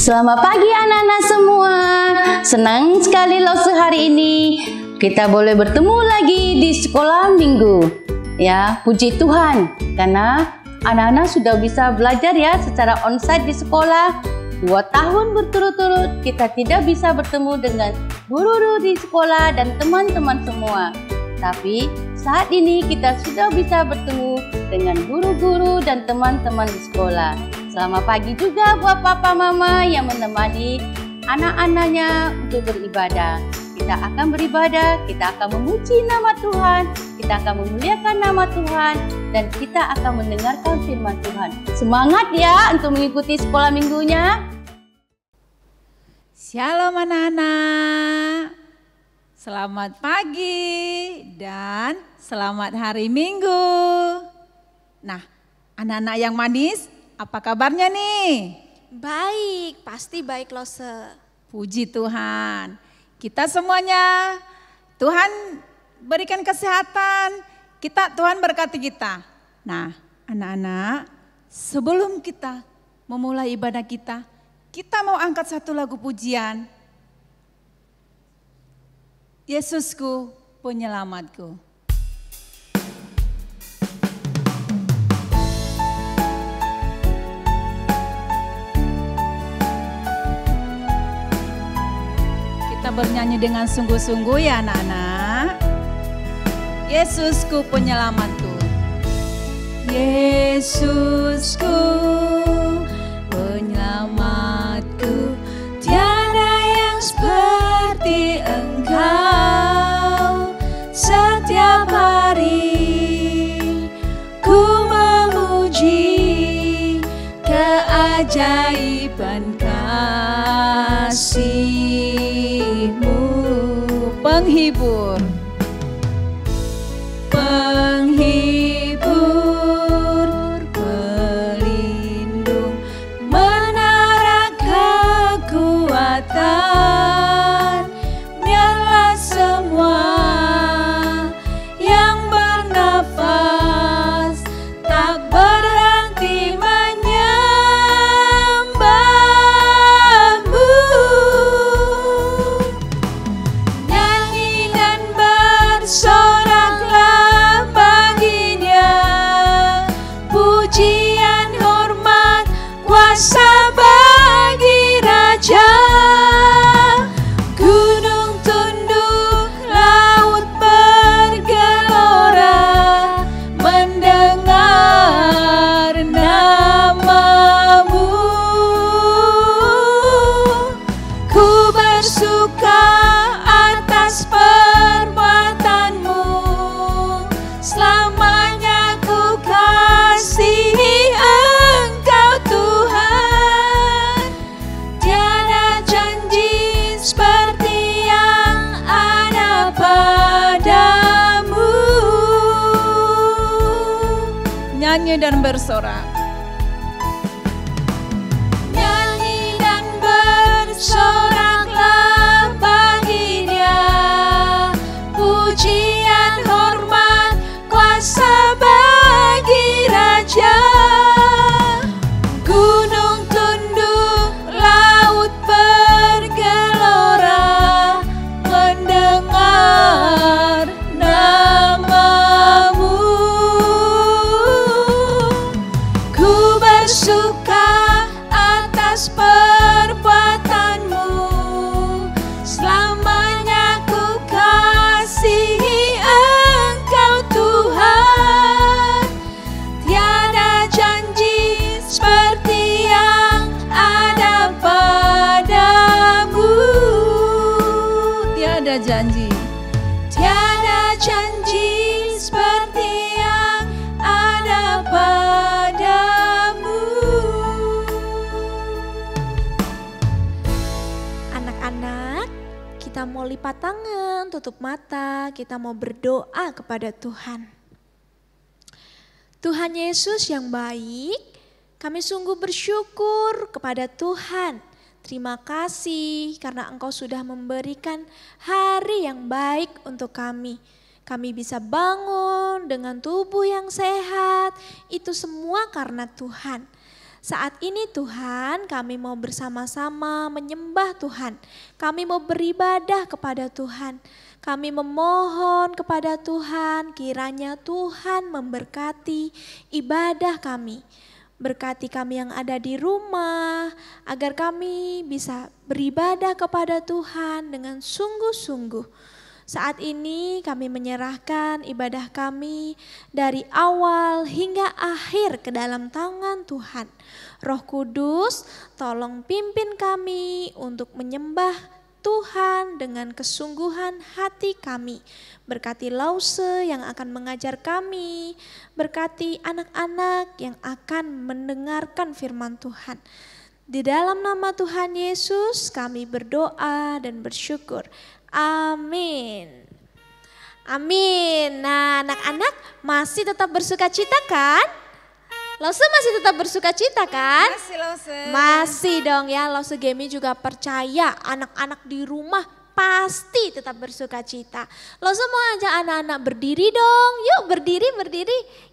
Selamat pagi anak-anak semua. Senang sekali Lause hari ini kita boleh bertemu lagi di sekolah minggu. Ya, puji Tuhan karena anak-anak sudah bisa belajar ya secara onsite di sekolah. 2 tahun berturut-turut kita tidak bisa bertemu dengan guru di sekolah dan teman-teman semua. Tapi saat ini kita sudah bisa bertemu dengan guru-guru dan teman-teman di sekolah. Selamat pagi juga buat papa mama yang menemani anak-anaknya untuk beribadah. Kita akan beribadah, kita akan memuji nama Tuhan, kita akan memuliakan nama Tuhan, dan kita akan mendengarkan firman Tuhan. Semangat ya untuk mengikuti sekolah minggunya. Shalom anak-anak. Selamat pagi dan selamat hari Minggu. Nah, anak-anak yang manis, apa kabarnya nih? Baik, pasti baik Lause. Puji Tuhan. Kita semuanya, Tuhan berikan kesehatan. Tuhan berkati kita. Nah, anak-anak, sebelum kita memulai ibadah kita mau angkat satu lagu pujian. Yesusku, penyelamatku. Kita bernyanyi dengan sungguh-sungguh ya anak-anak. Yesusku penyelamatku. Yesusku penyelamatku, tiada yang seperti Engkau. Setiap hari ku memuji keajaiban kasih-Mu. Penghibur, pelindung, menara kekuatan, biarlah semua yang bernafas tak berhenti menyembah-Mu. Nyanyi dan bersoraklah baginya, pujian, hormat, kuasa bagi Raja. Gunung tunduk, laut bergelora, mendengar nama-Mu. Ku bersuka atas perbuatan-Mu, selamanya ku kasihi Engkau Tuhan. Tiada janji seperti yang ada padamu. Nyanyi dan bersorak. Nyanyi dan bersoraklah bagi Dia, pujian, hormat, kuasa bagi Raja. Gunung tunduk, laut bergelora, mendengar nama-Mu. tiada janji. Tiada janji seperti yang ada padamu. Anak-anak, kita mau lipat tangan, tutup mata, kita mau berdoa kepada Tuhan. Tuhan Yesus yang baik, kami sungguh bersyukur kepada Tuhan. Terima kasih karena Engkau sudah memberikan hari yang baik untuk kami. Kami bisa bangun dengan tubuh yang sehat, itu semua karena Tuhan. Saat ini Tuhan, kami mau bersama-sama menyembah Tuhan. Kami mau beribadah kepada Tuhan. Kami memohon kepada Tuhan, kiranya Tuhan memberkati ibadah kami. Berkati kami yang ada di rumah, agar kami bisa beribadah kepada Tuhan dengan sungguh-sungguh. Saat ini kami menyerahkan ibadah kami dari awal hingga akhir ke dalam tangan Tuhan. Roh Kudus, tolong pimpin kami untuk menyembah Tuhan dengan kesungguhan hati kami. Berkati Lause yang akan mengajar kami, berkati anak-anak yang akan mendengarkan firman Tuhan. Di dalam nama Tuhan Yesus kami berdoa dan bersyukur. Amin. Amin. Nah, anak-anak masih tetap bersuka cita kan? Lause masih tetap bersuka cita kan? Masih Lause. Masih dong ya, Lause Gemi juga percaya anak-anak di rumah pasti tetap bersuka cita. Lause mau ajak anak-anak berdiri dong, yuk berdiri.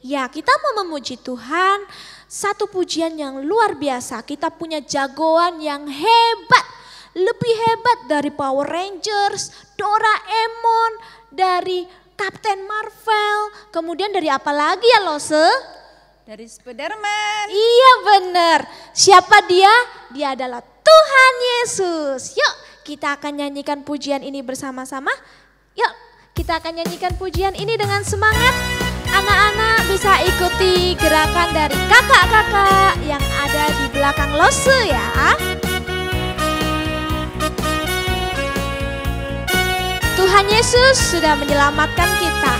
Ya, kita mau memuji Tuhan, satu pujian yang luar biasa. Kita punya jagoan yang hebat, lebih hebat dari Power Rangers, Doraemon, dari Captain Marvel, kemudian dari apa lagi ya Lause? Dari Spiderman. Iya benar. Siapa dia? Dia adalah Tuhan Yesus. Yuk kita akan nyanyikan pujian ini bersama-sama. Yuk kita akan nyanyikan pujian ini dengan semangat. Anak-anak bisa ikuti gerakan dari kakak-kakak yang ada di belakang Lause ya. Tuhan Yesus sudah menyelamatkan kita.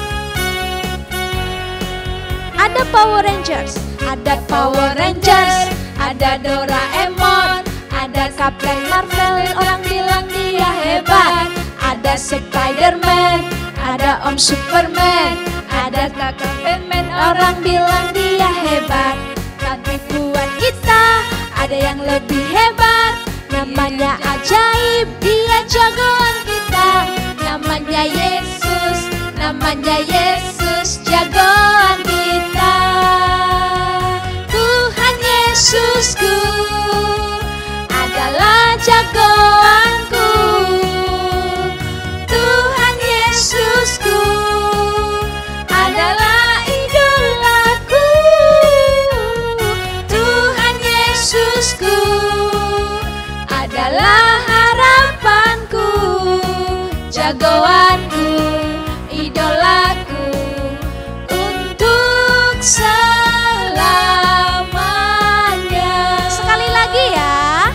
Ada Power Rangers, ada Doraemon, ada Captain Marvel, orang bilang dia hebat. Ada Spiderman, ada Om Superman, ada Kakak Batman, orang bilang dia hebat. Tapi buat kita ada yang lebih hebat, namanya ajaib, dia jagoan kita. Namanya Yesus, jagoan kita. Tuhan Yesusku adalah jagoanku. Tuhan Yesusku adalah idolaku. Tuhan Yesusku adalah harapanku, jagoanku, idolaku untuk selamanya. Sekali lagi ya,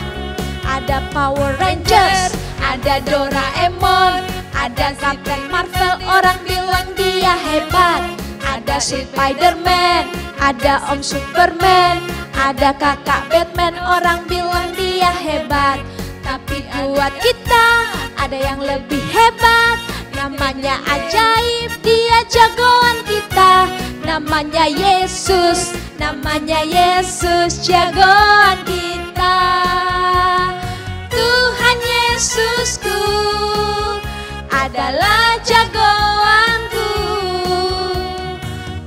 ada Power Rangers, ada Doraemon, ada Captain Marvel, orang bilang dia hebat. Ada Spiderman, ada Om Superman, ada Kakak Batman, orang bilang dia hebat. Tapi buat kita ada yang lebih hebat, namanya ajaib, dia jagoan kita. Namanya Yesus, jagoan kita. Tuhan Yesusku adalah jagoanku.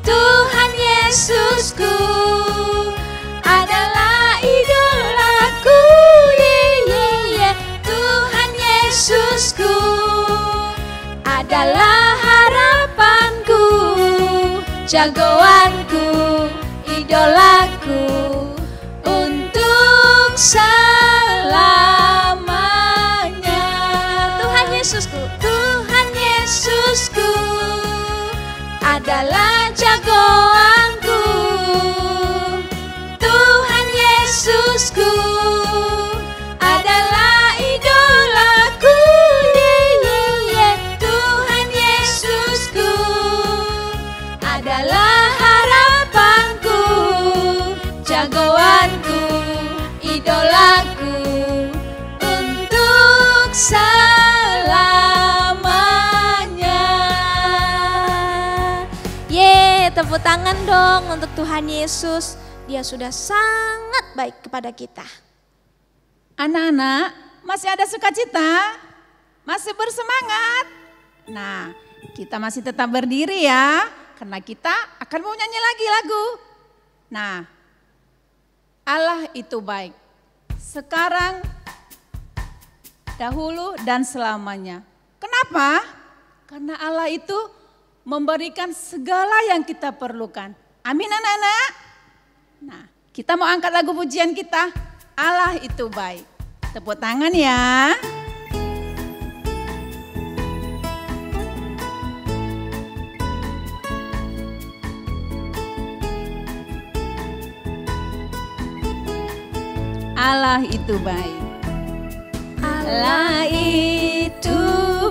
Tuhan Yesusku adalah idolaku. Tuhan Yesusku adalah harapanku, jagoanku, idolaku untuk selamanya. Tuhan Yesusku adalah jagoanku. Tuhan Yesusku adalah idolaku. tepuk tangan dong untuk Tuhan Yesus. Dia sudah sangat baik kepada kita. Anak-anak, masih ada sukacita? Masih bersemangat? Nah, kita masih tetap berdiri ya, karena kita akan mau nyanyi lagi lagu. Nah, Allah itu baik. Sekarang, dahulu dan selamanya. Kenapa? Karena Allah itu memberikan segala yang kita perlukan. Amin anak-anak? Nah, kita mau angkat lagu pujian kita. Allah itu baik. Tepuk tangan ya. Allah itu baik. Allah itu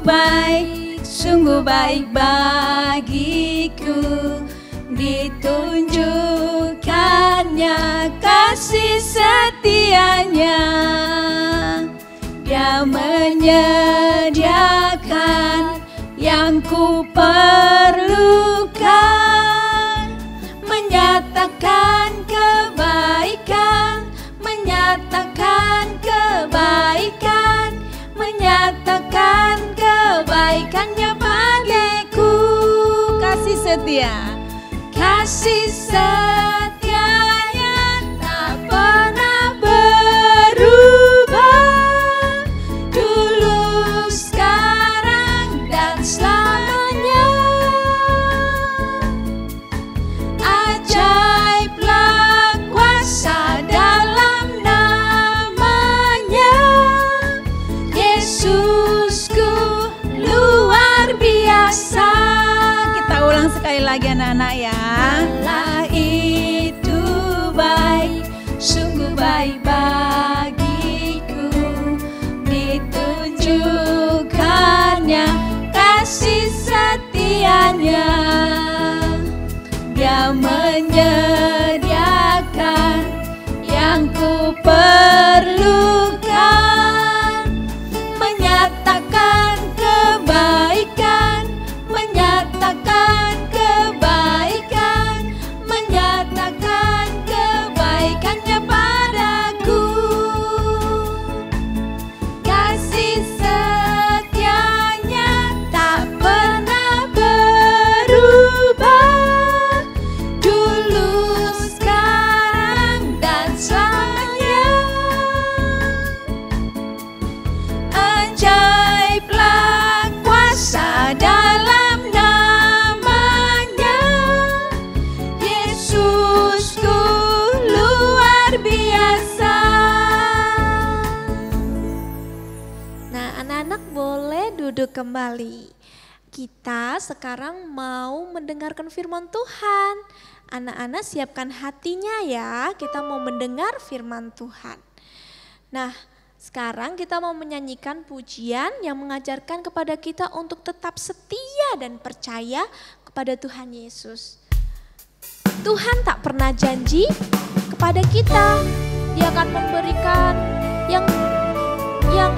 baik, sungguh baik bagiku. Ditunjukkannya kasih setianya. Dia menyediakan yang ku perlukan, menyatakan kebaikan, menyatakan kebaikan, menyatakan kebaikannya bagiku. Kasih setia, kasih setianya tak pernah berubah, dulu, sekarang, dan selamanya. Ajaiblah kuasa dalam namanya, Yesusku luar biasa. Kita ulang sekali lagi anak-anak ya. Allah itu baik, sungguh baik bagiku. Ditunjukkannya kasih setianya. Dia menyediakan yang ku perlukan, menyatakan kebaikan, menyatakan kebaikan, menyatakan kebaikannya padaku. Kasih setianya tak pernah berubah, dulu, sekarang, dan selamanya. Ajaiblah kuasa dalam namanya, Yesusku luar biasa. Nah, anak-anak boleh duduk kembali. Kita sekarang mau mendengarkan firman Tuhan. Anak-anak siapkan hatinya ya, kita mau mendengar firman Tuhan. Nah, sekarang kita mau menyanyikan pujian yang mengajarkan kepada kita untuk tetap setia dan percaya kepada Tuhan Yesus. Tuhan tak pernah janji kepada kita, Dia akan memberikan yang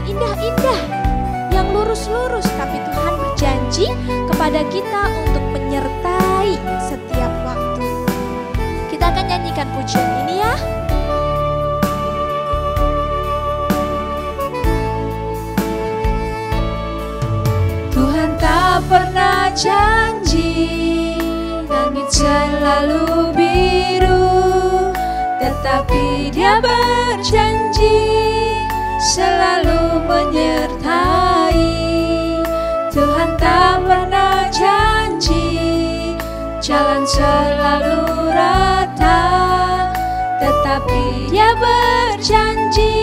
indah-indah, yang lurus-lurus, tapi Tuhan berjanji kepada kita untuk menyertai setiap waktu. Kita akan nyanyikan pujian ini ya. Tuhan tak pernah janji langit selalu biru, tetapi Dia berjanji selalu menyertai. Tuhan tak pernah janji jalan selalu rata, tetapi Dia berjanji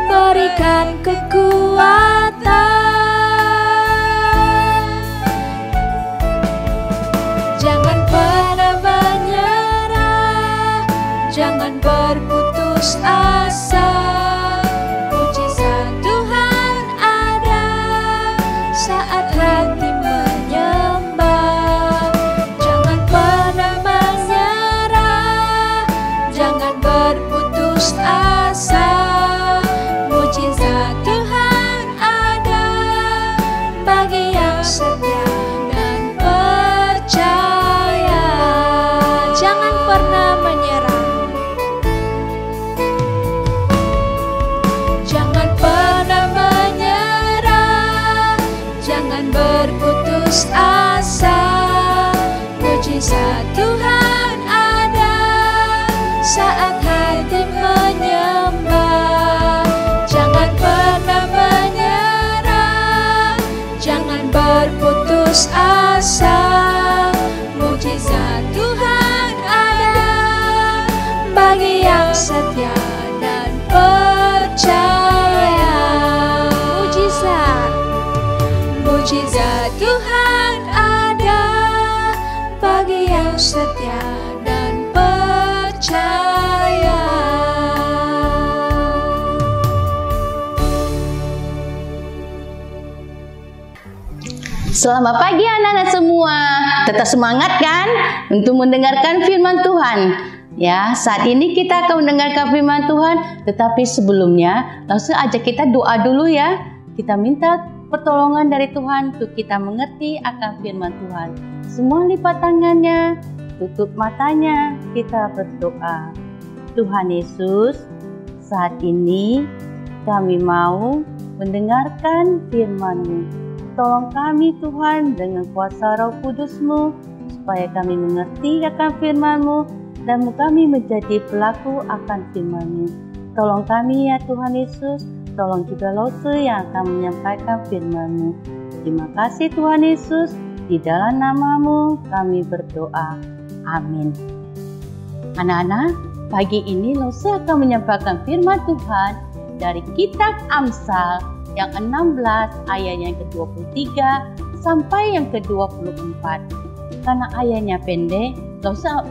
berikan kekuatan. Jangan pernah menyerah, jangan berputus asa. Mujizat Tuhan ada saat hati menyembah. Jangan pernah menyerah, jangan berputus asa. Mujizat Tuhan Tuhan ada bagi yang setia dan percaya. Selamat pagi anak-anak semua. Tetap semangat kan untuk mendengarkan firman Tuhan. Ya, saat ini kita akan mendengarkan firman Tuhan, tetapi sebelumnya langsung ajak kita doa dulu ya. Kita minta pertolongan dari Tuhan untuk kita mengerti akan firman Tuhan. Semua lipat tangannya, tutup matanya, kita berdoa. Tuhan Yesus, saat ini kami mau mendengarkan firman-Mu. Tolong kami Tuhan dengan kuasa Roh Kudus-Mu, supaya kami mengerti akan firman-Mu dan kami menjadi pelaku akan firman-Mu. Tolong kami ya Tuhan Yesus, tolong juga Lose yang akan menyampaikan firman-Mu. Terima kasih Tuhan Yesus, di dalam nama-Mu kami berdoa. Amin. Anak-anak, pagi ini Lose akan menyampaikan firman Tuhan dari kitab Amsal yang 16 ayat yang ke-23 sampai yang ke-24. Karena ayatnya pendek, gak usah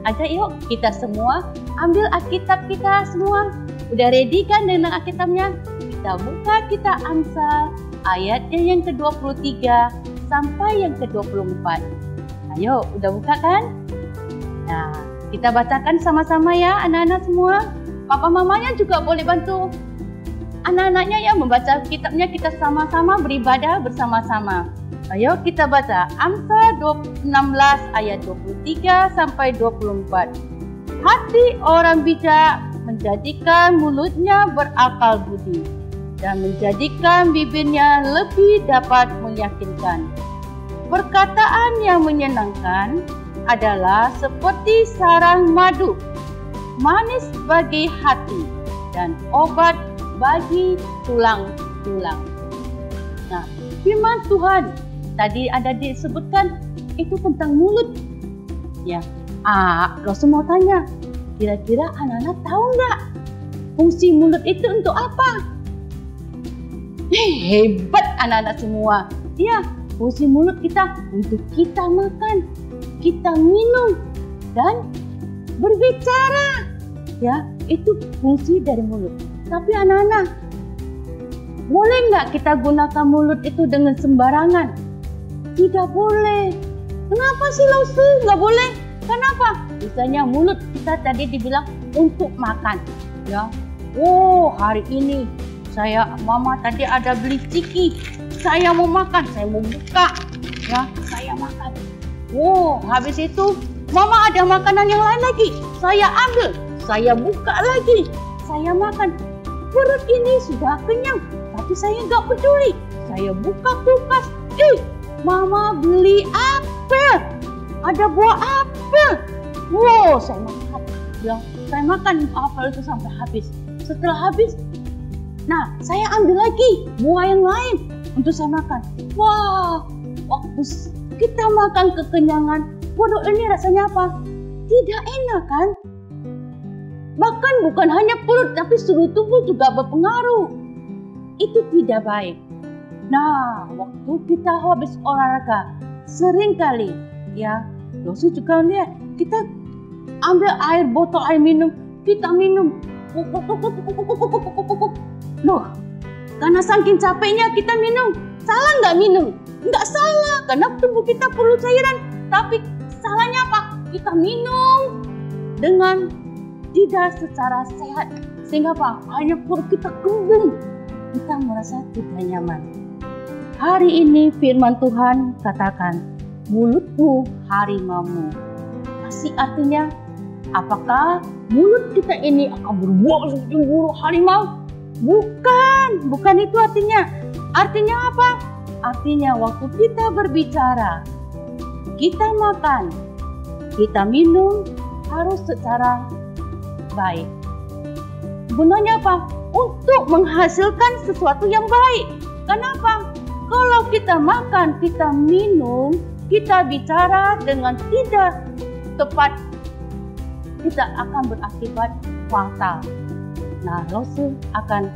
aja yuk kita semua ambil Alkitab kita semua. Udah ready kan dengan Alkitabnya? Kita buka kita Amsal ayatnya yang ke-23 sampai yang ke-24. Ayo, udah buka kan? Nah, kita bacakan sama-sama ya anak-anak semua. Papa mamanya juga boleh bantu anak-anaknya ya membaca kitabnya, kita sama-sama beribadah bersama-sama. Ayo kita baca Amsal 16 ayat 23 sampai 24. Hati orang bijak menjadikan mulutnya berakal budi dan menjadikan bibirnya lebih dapat meyakinkan. Perkataan yang menyenangkan adalah seperti sarang madu, manis bagi hati dan obat bagi tulang-tulang. Nah, firman Tuhan tadi ada disebutkan itu tentang mulut. Ya, Rasul mau tanya, kira-kira anak-anak tahu nggak fungsi mulut itu untuk apa? Hebat anak-anak semua. Ya, fungsi mulut kita untuk kita makan, kita minum, dan berbicara. Ya, itu fungsi dari mulut. Tapi anak-anak, boleh nggak kita gunakan mulut itu dengan sembarangan? Tidak boleh. Kenapa sih Lause? Nggak boleh. Kenapa? Misalnya mulut kita tadi dibilang untuk makan. Ya, hari ini Mama tadi ada beli ciki. Saya mau makan, saya mau buka. Ya, saya makan. Habis itu Mama ada makanan yang lain lagi. Saya ambil, saya buka lagi, saya makan. Perut ini sudah kenyang, tapi saya nggak peduli. Saya buka kulkas, Mama beli apel, ada buah apel. Saya makan. Ya, saya makan apel itu sampai habis. Setelah habis, nah saya ambil lagi buah yang lain untuk saya makan. Waktu kita makan kekenyangan, waduh ini rasanya apa? Tidak enak kan? Bahkan bukan hanya perut, tapi seluruh tubuh juga berpengaruh. Itu tidak baik. Nah, waktu kita habis olahraga, seringkali ya, Lose juga lihat, kita ambil botol air minum, kita minum. Loh, karena saking capeknya kita minum. Salah nggak minum? Nggak salah, karena tubuh kita perlu cairan. Tapi salahnya apa? Kita minum dengan tidak secara sehat, sehingga hanya perut kita kembung, kita merasa tidak nyaman. Hari ini firman Tuhan katakan, mulutmu harimaumu. Masih artinya, apakah mulut kita ini akan berbuat seperti burung harimau? Bukan itu artinya. Artinya apa? Artinya waktu kita berbicara, kita makan, kita minum harus secara baik. Gunanya apa? Untuk menghasilkan sesuatu yang baik. Kenapa? Kalau kita makan, kita minum, kita bicara dengan tidak tepat, kita akan berakibat fatal. Nah, Rasul akan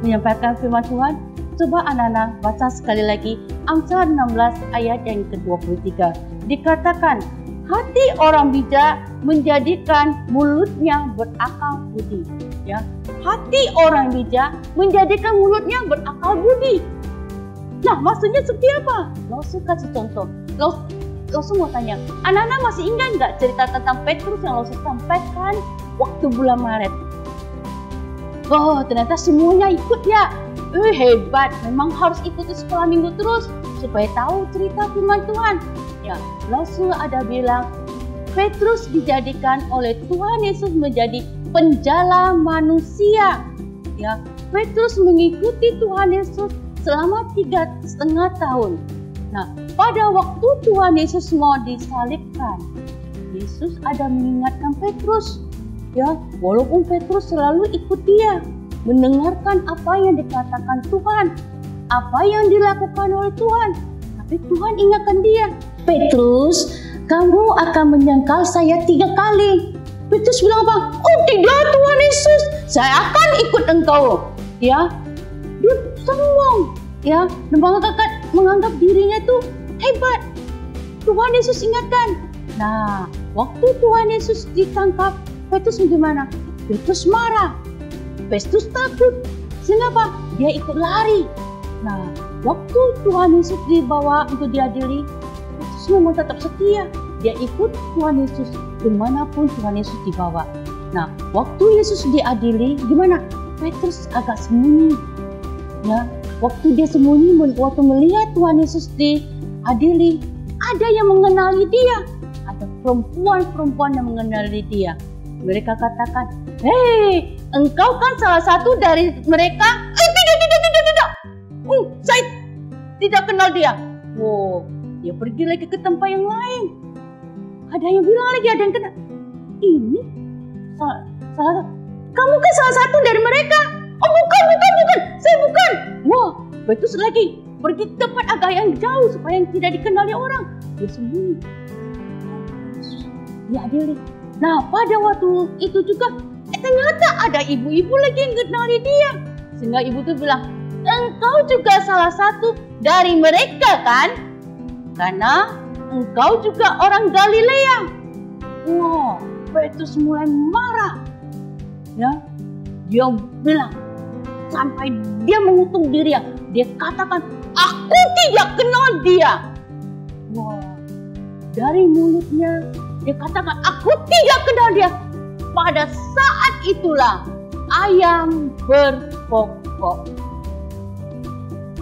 menyampaikan firman Tuhan. Coba anak-anak baca sekali lagi Amsal 16 ayat yang ke-23 dikatakan, hati orang bijak menjadikan mulutnya berakal budi. Ya, hati orang bijak menjadikan mulutnya berakal budi. Nah, maksudnya seperti apa? Losu kasih contoh. Losu mau tanya, anak-anak masih ingat nggak cerita tentang Petrus yang Losu sampaikan waktu bulan Maret? Oh, ternyata semuanya ikut ya. Hebat, memang harus ikuti sekolah minggu terus supaya tahu cerita firman Tuhan. Ya, Losu ada bilang, Petrus dijadikan oleh Tuhan Yesus menjadi penjala manusia. Ya, Petrus mengikuti Tuhan Yesus selama 3,5 tahun. Nah, pada waktu Tuhan Yesus mau disalibkan, Yesus ada mengingatkan Petrus. Ya, walaupun Petrus selalu ikut dia, mendengarkan apa yang dikatakan Tuhan, apa yang dilakukan oleh Tuhan, tapi Tuhan ingatkan dia, Petrus, kamu akan menyangkal saya 3 kali. Petrus bilang apa? Oh tidak Tuhan Yesus, saya akan ikut engkau. Ya, dia sombong, ya, dan menganggap dirinya itu hebat. Tuhan Yesus ingatkan. Nah, waktu Tuhan Yesus ditangkap, Petrus bagaimana? Petrus marah, Petrus takut. Sehingga apa? Dia ikut lari. Nah, waktu Tuhan Yesus dibawa untuk diadili, Petrus memang tetap setia. Dia ikut Tuhan Yesus dimanapun Tuhan Yesus dibawa. Nah, waktu Yesus diadili, gimana? Petrus agak sembunyi. Ya, waktu dia sembunyi, waktu melihat Tuhan Yesus diadili, ada yang mengenali dia. Ada perempuan-perempuan yang mengenali dia. Mereka katakan, hei, engkau kan salah satu dari mereka. Tidak. Saya tidak kenal dia. Wow, dia pergi lagi ke tempat yang lain. Ada yang bilang lagi, ada yang kenal. Ini salah satu. Kamu kan salah satu dari mereka. Oh bukan. Saya bukan. Wah, Petrus lagi pergi ke tempat agak yang jauh supaya tidak dikenali orang. Dia sembunyi. Dia adili. Nah, pada waktu itu juga ternyata ada ibu-ibu lagi yang kenali dia. Sehingga ibu itu bilang, engkau juga salah satu dari mereka kan? Karena engkau juga orang Galilea. Wow, Petrus mulai marah. Ya, dia bilang, sampai dia mengutuk diri. Dia katakan, aku tidak kenal dia. Wow, dari mulutnya dia katakan, aku tidak kenal dia. Pada saat itulah ayam berkokok.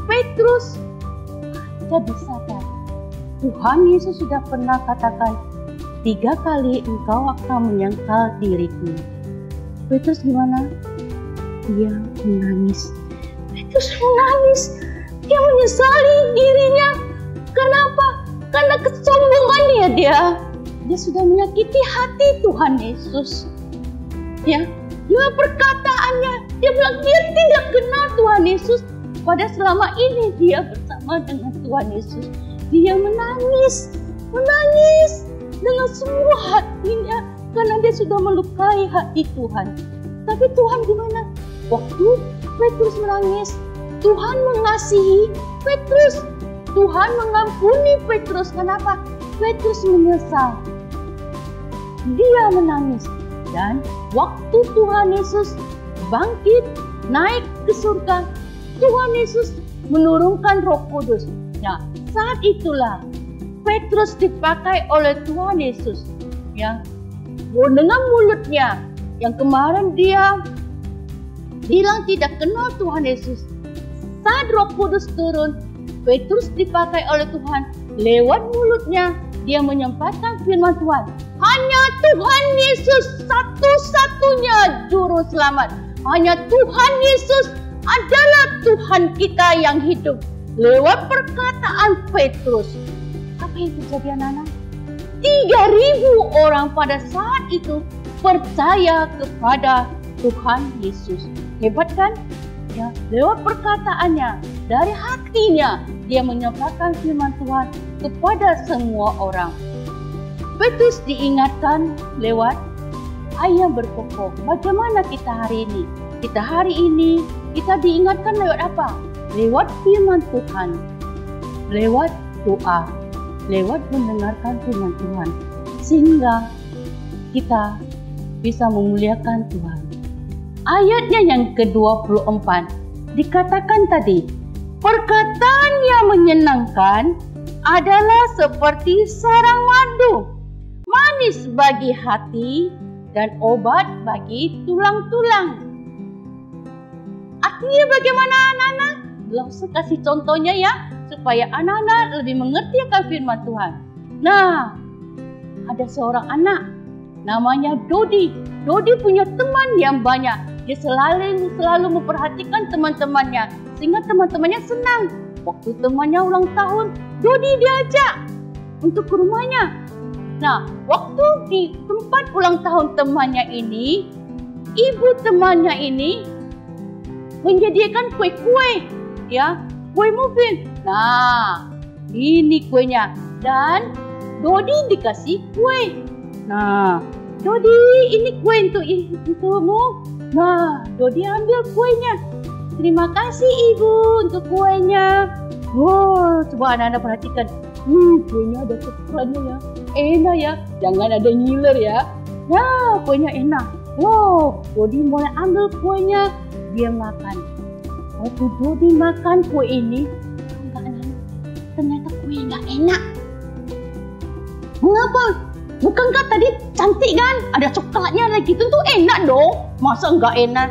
Petrus jadi sadar. Tuhan Yesus sudah pernah katakan, 3 kali engkau akan menyangkal diriku. Petrus gimana? Dia menangis. Petrus menangis. Dia menyesali dirinya. Kenapa? Karena kesombongannya dia sudah menyakiti hati Tuhan Yesus. Ya, dia perkataannya, dia bilang dia tidak kenal Tuhan Yesus. Pada selama ini dia bersama dengan Tuhan Yesus. Dia menangis dengan semua hatinya karena dia sudah melukai hati Tuhan. Tapi Tuhan gimana? Waktu Petrus menangis, Tuhan mengasihi Petrus. Tuhan mengampuni Petrus. Kenapa? Petrus menyesal. Dia menangis. Dan waktu Tuhan Yesus bangkit, naik ke surga, Tuhan Yesus menurunkan Roh Kudus. Nah, saat itulah Petrus dipakai oleh Tuhan Yesus. Ya, dengan mulutnya yang kemarin dia bilang tidak kenal Tuhan Yesus. Saat Roh Kudus turun, Petrus dipakai oleh Tuhan. Lewat mulutnya dia menyampaikan firman Tuhan. Hanya Tuhan Yesus satu-satunya juru selamat. Hanya Tuhan Yesus adalah Tuhan kita yang hidup. Lewat perkataan Petrus. Apa yang terjadi anak-anak? 3.000 orang pada saat itu percaya kepada Tuhan Yesus. Hebat kan? Ya, lewat perkataannya, dari hatinya dia menyampaikan firman Tuhan kepada semua orang. Petrus diingatkan lewat ayam berkokok. Bagaimana kita hari ini? Kita diingatkan lewat apa? Lewat firman Tuhan. lewat doa, lewat mendengarkan firman Tuhan, sehingga kita bisa memuliakan Tuhan. Ayatnya yang ke-24 dikatakan tadi, perkataan yang menyenangkan adalah seperti sarang madu, manis bagi hati dan obat bagi tulang-tulang. Artinya bagaimana anak-anak? Langsung kasih contohnya ya, supaya anak-anak lebih mengerti akan firman Tuhan. Nah, ada seorang anak namanya Dodi. Dodi punya teman yang banyak. Dia selalu memperhatikan teman-temannya, sehingga teman-temannya senang. Waktu temannya ulang tahun, Dodi diajak untuk ke rumahnya. Nah, waktu di tempat ulang tahun temannya ini, ibu temannya ini menyediakan kue-kue, ya, kue muffin. Nah, ini kuenya, dan Dodi dikasih kue. Nah, Dodi, ini kue untukmu. Nah, Dodi ambil kuenya. Terima kasih ibu untuk kuenya. Wow, coba anak-anak perhatikan. Kuenya ada coklatnya ya. Enak ya. Jangan ada ngiler ya. Nah, kuenya enak. Wow, Dodi mulai ambil kuenya. Dia makan. Waktu Dodi makan kue ini, ternyata kue nggak enak. Mengapa? Bukankah tadi cantik kan? Ada coklatnya lagi. Tentu enak dong. Masa nggak enak?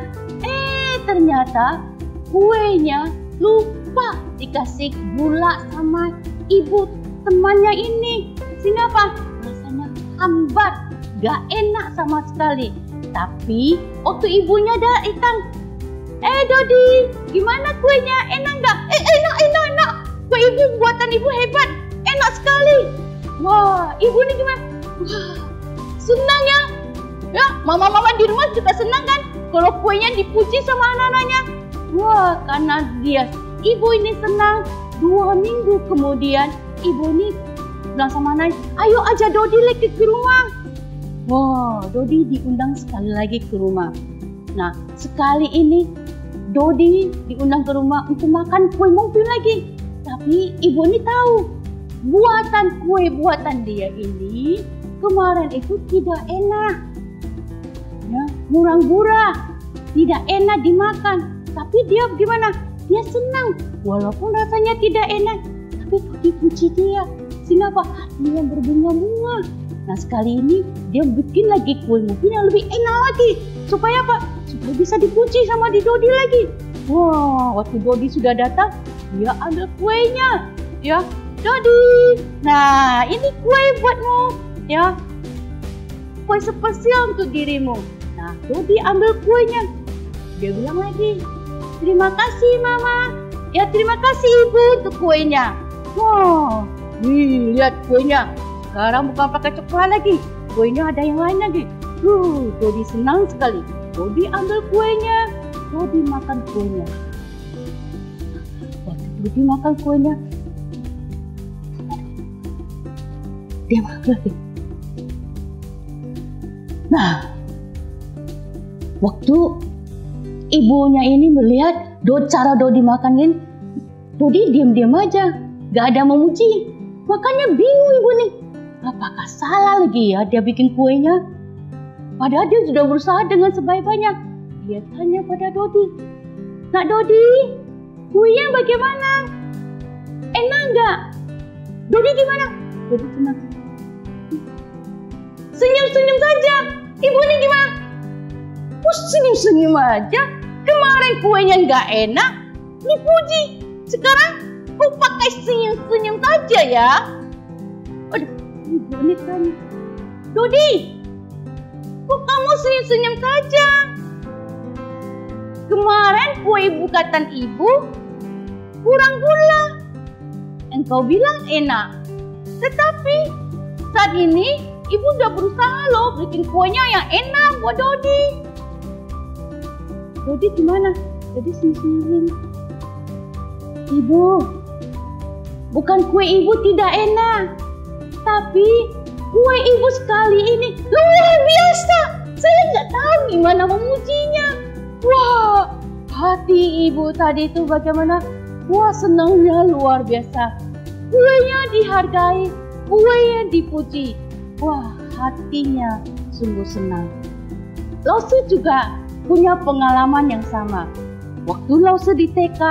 Ternyata kuenya lupa dikasih gula sama ibu temannya ini. Sehingga apa? Rasanya hambar, nggak enak sama sekali. Tapi waktu ibunya datang, Dodi, gimana kuenya? Enak nggak? Enak. Kue ibu, buatan ibu hebat, enak sekali. Wah, ibu ini gimana? Wah, senang ya. Ya, mama-mama di rumah juga senang kan? Kalau kuenya dipuji sama anak-anaknya. Wah, karena ibu ini senang. 2 minggu kemudian, ibu ini bilang sama anaknya, ayo ajak Dodi lagi ke rumah. Wah, Dodi diundang sekali lagi ke rumah. Nah, sekali ini Dodi diundang ke rumah untuk makan kue muffin lagi. Tapi ibu ini tahu, kue buatan dia ini kemarin itu tidak enak. Ya, murang-murah, tidak enak dimakan. Tapi dia gimana? Dia senang, walaupun rasanya tidak enak, tapi dipuji dia. Sehingga apa? Hatinya berbunga-bunga. Nah, sekali ini dia bikin lagi kue muffin yang lebih enak lagi. Supaya apa? Supaya bisa dipuji sama Dodi lagi. Wah, waktu Dodi sudah datang, dia ambil kuenya. Ya, Dodi, nah ini kue buatmu. Ya, kue spesial untuk dirimu. Nah, Dodi ambil kuenya. Dia bilang lagi, terima kasih mama. Ya, terima kasih ibu untuk kuenya. Wow, lihat kuenya. Sekarang bukan pakai coklat lagi. Kuenya ada yang lain lagi. Dodi senang sekali. Dodi ambil kuenya. Dodi makan kuenya. Waktu Dodi makan kuenya, dia makan lagi. Nah, waktu ibunya ini melihat cara Dodi makan ini, Dodi diam-diam aja, gak ada memuji. Makanya bingung ibu nih, apakah salah lagi ya dia bikin kuenya? Padahal dia sudah berusaha dengan sebaik-baiknya. Dia tanya pada Dodi, Nak Dodi, kuenya bagaimana? Enak gak? Dodi gimana? Dodi senang. Senyum-senyum saja. Ibu ini gimana? Senyum-senyum aja. Kemarin kuenya nggak enak, dipuji. Sekarang kok pakai senyum-senyum saja ya? Aduh, ibu ini tanya, Dodi, kok kamu senyum-senyum saja? Kemarin kue buatan ibu kurang gula. Engkau bilang enak. Tetapi saat ini ibu udah berusaha loh bikin kuenya yang enak buat Dodi. Dodi gimana? Dodi senyum-senyum. Ibu, bukan kue ibu tidak enak, tapi kue ibu sekali ini luar biasa. Saya nggak tahu gimana memujinya. Wah, hati ibu tadi itu bagaimana? Wah, senangnya luar biasa. kuenya dihargai, kuenya dipuji. Wah, hatinya sungguh senang. Lause juga punya pengalaman yang sama. Waktu Lause di TK,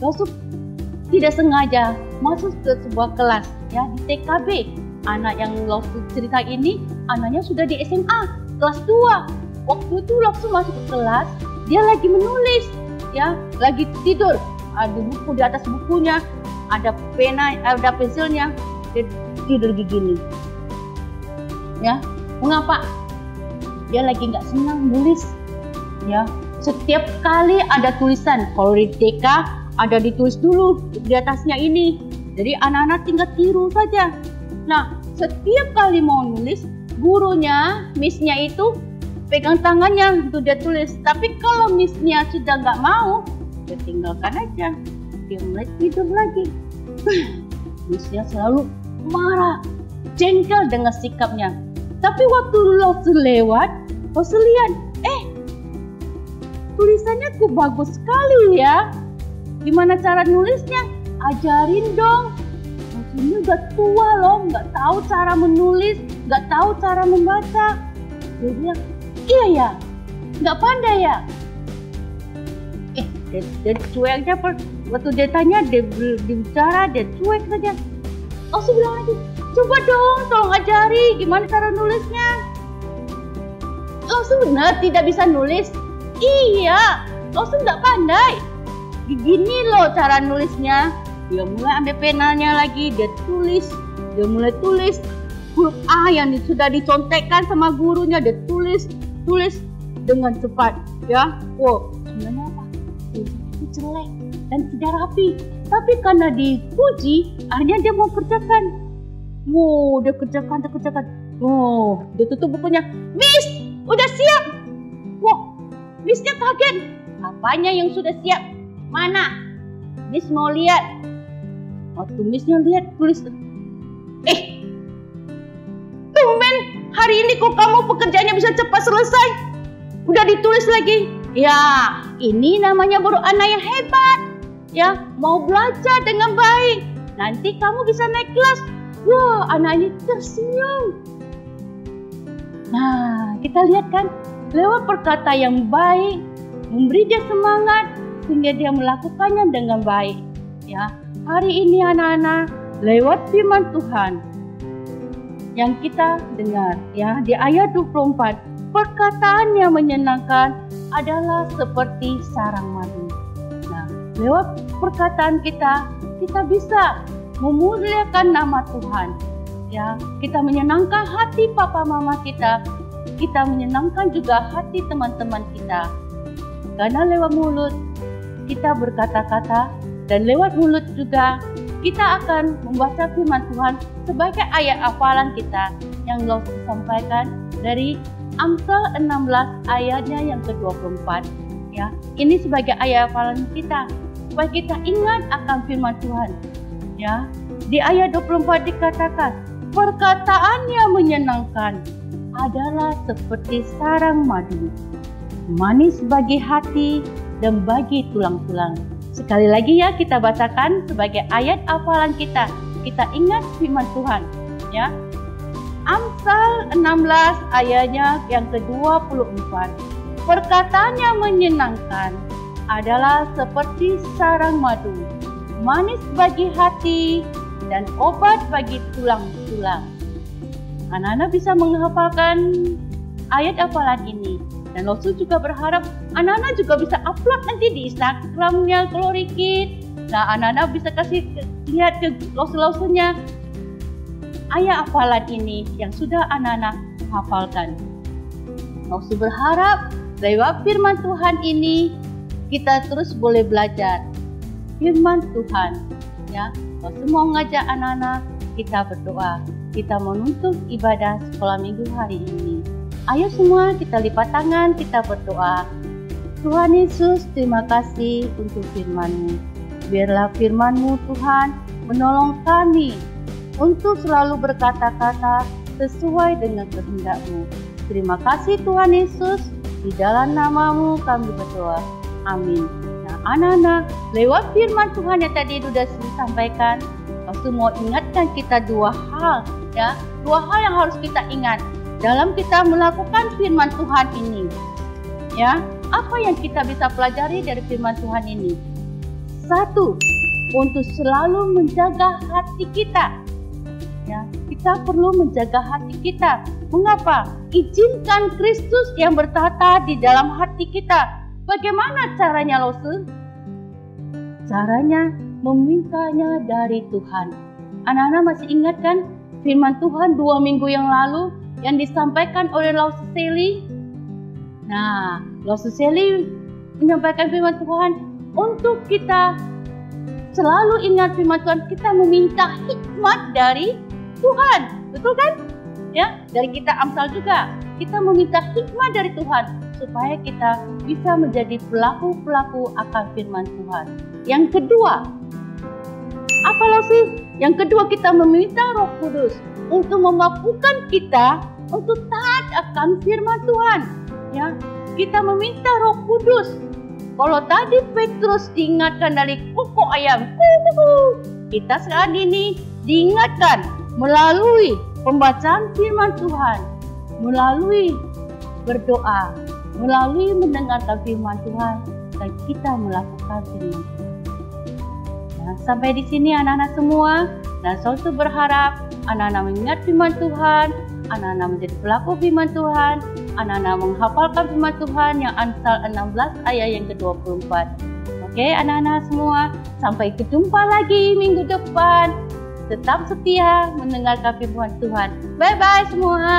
Lause tidak sengaja masuk ke sebuah kelas ya di TKB. Anak yang Lause cerita ini, anaknya sudah di SMA kelas 2. Waktu itu Lause masuk ke kelas, dia lagi menulis ya, lagi tidur. Ada buku di atas bukunya, ada pena, ada pensilnya, dia tidur begini. Ya, mengapa? Dia lagi nggak senang nulis. Ya, setiap kali ada tulisan, kalau di TK ada ditulis dulu di atasnya ini. Jadi anak-anak tinggal tiru saja. Nah, setiap kali mau nulis, gurunya, miss-nya itu pegang tangannya untuk dia tulis. Tapi kalau miss-nya sudah nggak mau, dia tinggalkan aja. Dia mulai tidur lagi. Miss-nya selalu marah, jengkel dengan sikapnya. Tapi waktu Lause lewat, Lause lihat, tulisannya kok bagus sekali ya. Gimana cara nulisnya? Ajarin dong. Ini udah tua loh, nggak tahu cara menulis, nggak tahu cara membaca. Dia bilang, iya ya, nggak pandai ya. Dia cueknya, waktu dia tanya, dia bicara, dia cuek saja. Lause bilang lagi, coba dong, tolong ajari gimana cara nulisnya. Lause benar tidak bisa nulis. Iya, Lause nggak pandai. Begini loh cara nulisnya. Dia mulai ambil penanya lagi, dia tulis. Dia mulai tulis huruf A yang sudah dicontekkan sama gurunya. Dia tulis dengan cepat. Ya, wow, sebenarnya apa? Itu jelek dan tidak rapi. Tapi karena dipuji, akhirnya dia mau kerjakan. Wow, dia kerjakan. Wow, dia tutup bukunya. Miss, udah siap. Wow, Miss-nya kaget. Apanya yang sudah siap? Mana? Miss mau lihat. Waktu Miss-nya lihat tulis. Tumben hari ini kok kamu pekerjaannya bisa cepat selesai. Udah ditulis lagi. Ya, ini namanya baru anak yang hebat. Ya, mau belajar dengan baik. Nanti kamu bisa naik kelas. Wah, anak ini tersenyum. Nah, kita lihat kan, lewat perkata yang baik, memberi dia semangat, sehingga dia melakukannya dengan baik. Ya, hari ini anak-anak, lewat firman Tuhan yang kita dengar, ya di ayat 24, perkataan yang menyenangkan adalah seperti sarang madu. Nah, lewat perkataan kita bisa memuliakan nama Tuhan. Ya, kita menyenangkan hati papa mama kita menyenangkan juga hati teman-teman kita. Karena lewat mulut kita berkata-kata, dan lewat mulut juga kita akan membaca firman Tuhan sebagai ayat hafalan kita yang Lause sampaikan dari Amsal 16 ayatnya yang ke-24. Ya, ini sebagai ayat hafalan kita supaya kita ingat akan firman Tuhan. Ya, di ayat 24 dikatakan, perkataan yang menyenangkan adalah seperti sarang madu, manis bagi hati dan bagi tulang-tulang. Sekali lagi ya, kita bacakan sebagai ayat hafalan kita. Kita ingat firman Tuhan, ya. Amsal 16 ayatnya yang ke-24. Perkataan yang menyenangkan adalah seperti sarang madu, manis bagi hati dan obat bagi tulang-tulang. Anak-anak bisa menghafalkan ayat hafalan ini. Dan Lause juga berharap anak-anak juga bisa upload nanti di Instagramnya Glory Kids. Nah, anak-anak bisa kasih lihat ke Lause-Lausenya ayat hafalan ini yang sudah anak-anak hafalkan. Lause berharap lewat firman Tuhan ini kita terus boleh belajar firman Tuhan. Ya, Lause mau ngajak anak-anak kita berdoa. Kita menuntut ibadah sekolah minggu hari ini. Ayo semua kita lipat tangan, kita berdoa. Tuhan Yesus, terima kasih untuk firman-Mu. Biarlah firman-Mu Tuhan menolong kami untuk selalu berkata-kata sesuai dengan kehendak-Mu. Terima kasih Tuhan Yesus, di dalam nama-Mu kami berdoa. Amin. Nah anak-anak, lewat firman Tuhan yang tadi sudah disampaikan, Lalu mau ingatkan kita dua hal, ya, dua hal yang harus kita ingat dalam kita melakukan firman Tuhan ini. Ya, apa yang kita bisa pelajari dari firman Tuhan ini? Satu, untuk selalu menjaga hati kita. Ya, kita perlu menjaga hati kita. Mengapa? Izinkan Kristus yang bertahta di dalam hati kita. Bagaimana caranya, Lose? Caranya memintanya dari Tuhan. Anak-anak masih ingat kan firman Tuhan 2 minggu yang lalu yang disampaikan oleh Lause Sally? Nah, Lause Sally menyampaikan firman Tuhan untuk kita selalu ingat firman Tuhan, kita meminta hikmat dari Tuhan. Betul kan? Ya, dari kita Amsal juga. Kita meminta hikmat dari Tuhan supaya kita bisa menjadi pelaku-pelaku akan firman Tuhan. Yang kedua, apa sih? Yang kedua, kita meminta Roh Kudus untuk memampukan kita untuk taat akan firman Tuhan. Ya, kita meminta Roh Kudus. Kalau tadi Petrus diingatkan dari koko ayam, kita sekarang ini diingatkan melalui pembacaan firman Tuhan, melalui berdoa, melalui mendengarkan firman Tuhan, dan kita melakukan firman Tuhan. Nah, sampai di sini anak-anak semua, dan saya berharap anak-anak mengingat firman Tuhan, anak-anak menjadi pelaku firman Tuhan, anak-anak menghafalkan firman Tuhan yang Amsal 16 ayat yang ke-24. Oke, anak-anak semua, sampai ketemu lagi minggu depan. Tetap setia mendengarkan firman Tuhan. Bye-bye semua.